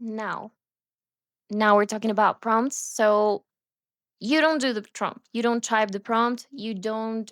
Now, now we're talking about prompts. So you don't do the prompt. You don't type the prompt. You don't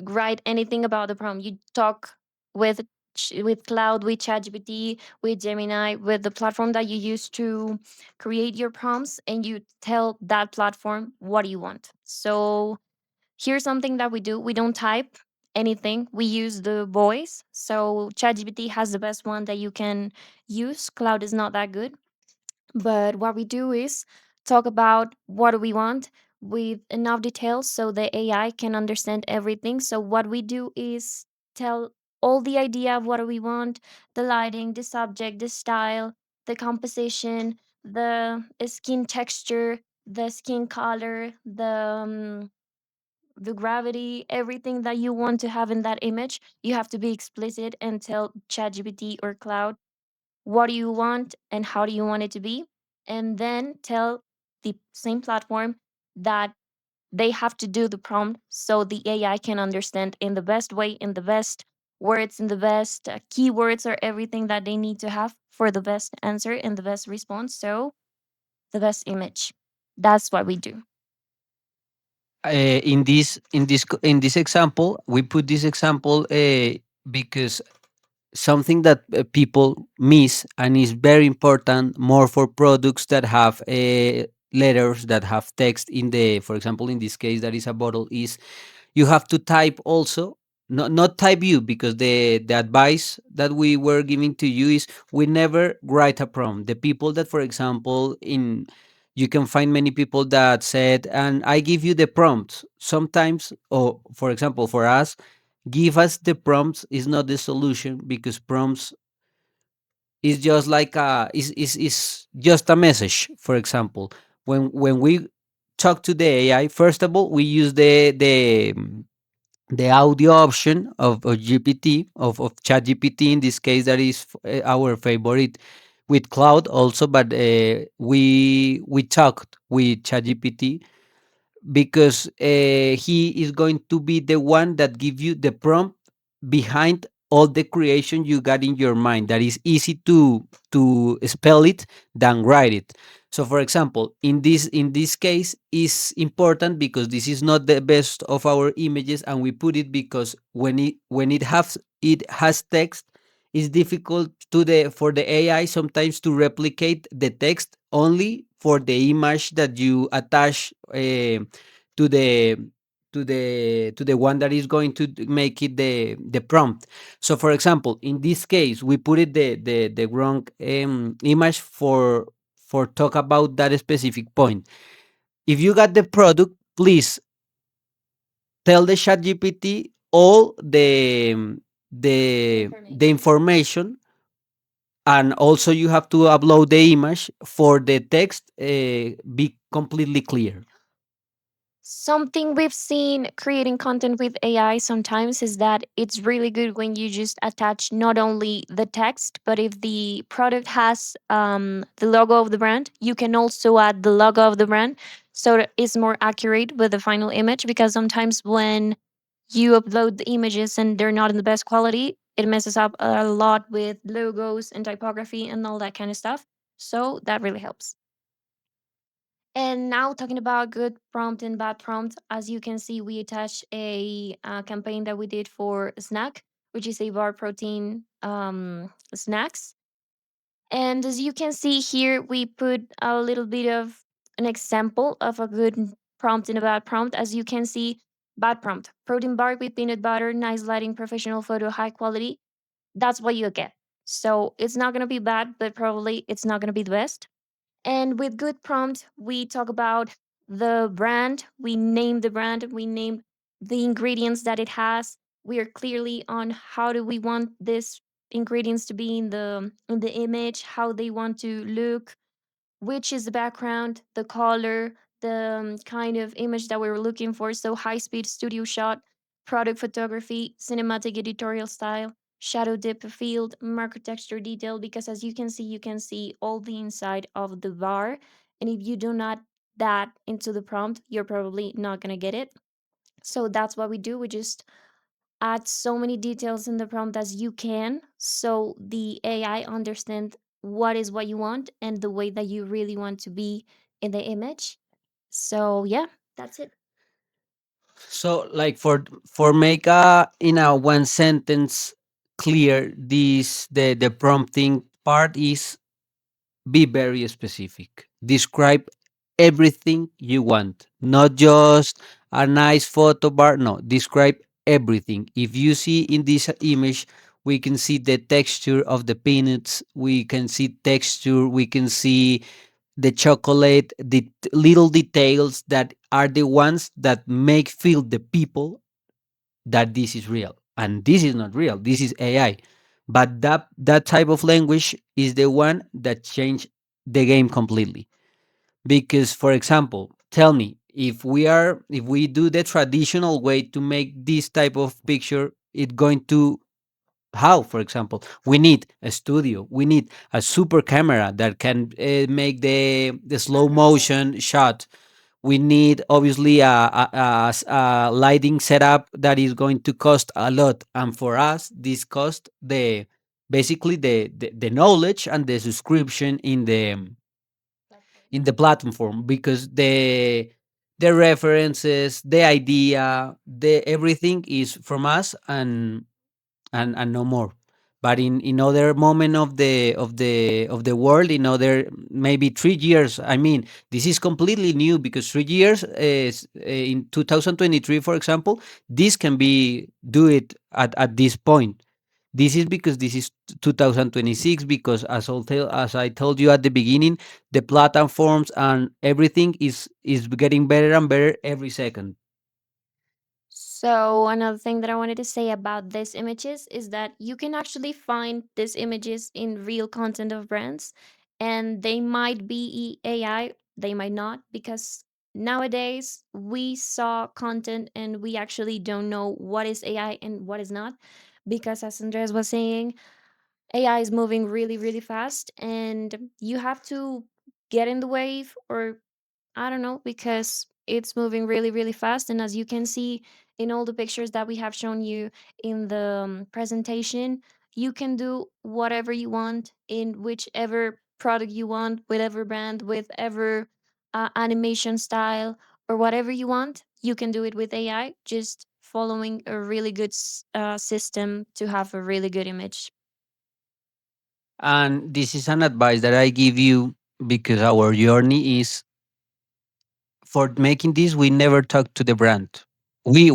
write anything about the prompt. You talk with with Cloud, with ChatGPT, with Gemini, with the platform that you use to create your prompts, and you tell that platform what you want. So here's something that we do. We don't type anything. We use the voice. So ChatGPT has the best one that you can use. Cloud is not that good. But what we do is talk about what do we want with enough details so the AI can understand everything. So what we do is tell all the idea of what do we want, the lighting, the subject, the style, the composition, the skin texture, the skin color, the gravity, everything that you want to have in that image. You have to be explicit and tell ChatGPT or Cloud what do you want and how do you want it to be, and then tell the same platform that they have to do the prompt so the AI can understand in the best way, in the best words, in the best keywords, or everything that they need to have for the best answer and the best response. So the best image. That's what we do. In this example, we put this example because something that people miss and is very important more for products that have letters that have text in the, for example, in this case that is a bottle, is you have to type also, not type you, because the advice that we were giving to you is we never write a prompt. The people that, for example, in you can find many people that said, and I give you the prompts sometimes, or for example for us, give us the prompts is not the solution, because prompts is just like is just a message. For example, when we talk to the AI, first of all we use the audio option of GPT, of chat GPT in this case, that is our favorite, with cloud also, but we talked with chat GPT because he is going to be the one that give you the prompt behind all the creation you got in your mind, that is easy to spell it than write it. So for example, in this case is important because this is not the best of our images, and we put it because when it has text, it's difficult to the for the AI sometimes to replicate the text only for the image that you attach to the one that is going to make it the prompt. So for example, in this case we put it the wrong image for talk about that specific point. If you got the product, please tell the chat GPT all the Information. information, and also you have to upload the image for the text be completely clear. Something we've seen creating content with AI sometimes is that it's really good when you just attach not only the text, but if the product has the logo of the brand, you can also add the logo of the brand so that it's more accurate with the final image. Because sometimes when you upload the images and they're not in the best quality, it messes up a lot with logos and typography and all that kind of stuff. So that really helps. And now talking about good prompt and bad prompt, as you can see, we attach a campaign that we did for snack, which is a bar protein snacks. And as you can see here, we put a little bit of an example of a good prompt and a bad prompt. As you can see, bad prompt: protein bar with peanut butter, nice lighting, professional photo, high quality. That's what you get. So it's not gonna be bad, but probably it's not gonna be the best. And with good prompt, we talk about the brand, we name the brand, we name the ingredients that it has. We are clearly on how do we want this ingredients to be in the image, how they want to look, which is the background, the color, the kind of image that we were looking for. So, high speed studio shot, product photography, cinematic editorial style, shadow depth of field, marker texture detail. Because as you can see all the inside of the bar. And if you do not that into the prompt, you're probably not going to get it. So, that's what we do. We just add so many details in the prompt as you can so the AI understand what is what you want and the way that you really want to be in the image. So yeah, that's it. So, like for make a in a one sentence clear, this the prompting part is be very specific. Describe everything you want, not just a nice photo bar. No, describe everything. If you see in this image, we can see the texture of the peanuts. We can see texture. We can see the chocolate, the little details that are the ones that make feel the people that this is real. And this is not real. This is AI. But that type of language is the one that changed the game completely. Because, for example, tell me if we do the traditional way to make this type of picture, it going to how, for example, we need a studio, we need a super camera that can make the slow motion shot. We need obviously a lighting setup that is going to cost a lot, and for us this cost the basically the knowledge and the subscription in the platform, because the references, the idea, the everything is from us, and no more. But in other moment of the world, in other maybe 3 years, I mean, this is completely new, because 3 years is in 2023, for example, this can be do it at this point. This is because this is 2026, because as I told you at the beginning, the platforms and everything is getting better and better every second. So another thing that I wanted to say about these images is that you can actually find these images in real content of brands, and they might be AI, they might not, because nowadays we saw content and we actually don't know what is AI and what is not, because as Andres was saying, AI is moving really, really fast, and you have to get in the wave, or I don't know, because it's moving really, really fast. And as you can see in all the pictures that we have shown you in the presentation, you can do whatever you want in whichever product you want, whatever brand, whatever animation style, or whatever you want. You can do it with AI, just following a really good system to have a really good image. And this is an advice that I give you, because our journey is for making this. We never talk to the brand. We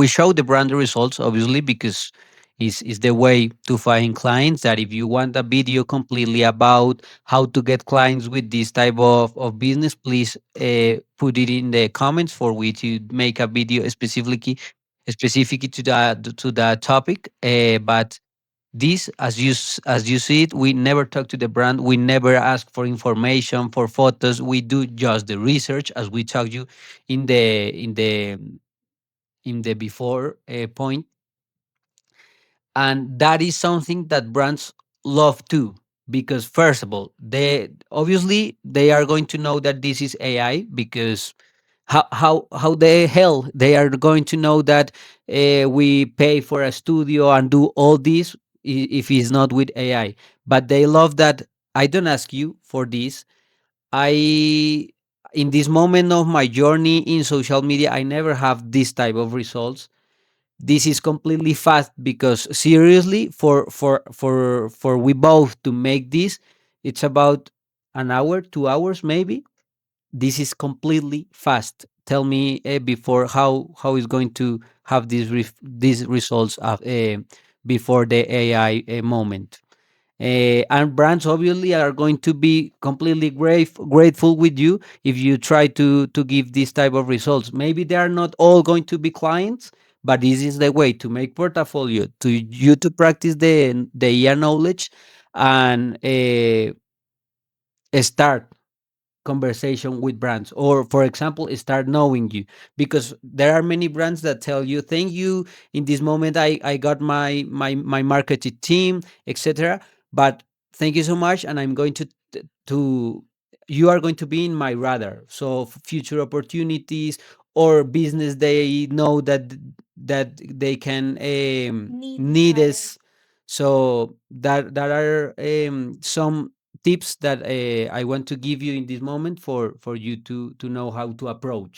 show the brand the results, obviously, because is the way to find clients. That if you want a video completely about how to get clients with this type of business, please put it in the comments for which you make a video specifically to that topic. But this, as you see it, we never talk to the brand. We never ask for information, for photos. We do just the research, as we told you in the before point. And that is something that brands love too, because first of all, they obviously they are going to know that this is AI, because how the hell they are going to know that we pay for a studio and do all this if it's not with AI? But they love that I don't ask you for this. I In this moment of my journey in social media, I never have this type of results. This is completely fast, because seriously, for we both to make this, it's about an hour, 2 hours maybe. This is completely fast. Tell me before how is going to have these results before the AI moment. And brands obviously are going to be completely grateful with you if you try to give this type of results. Maybe they are not all going to be clients, but this is the way to make portfolio, to you to practice the AI knowledge, and start conversation with brands, or for example start knowing you, because there are many brands that tell you thank you, in this moment I got my marketing team, etc. But thank you so much, and I'm going to you are going to be in my radar, so future opportunities or business they know that they can Need this need hire. us. So that are some tips that I want to give you in this moment for you to know how to approach.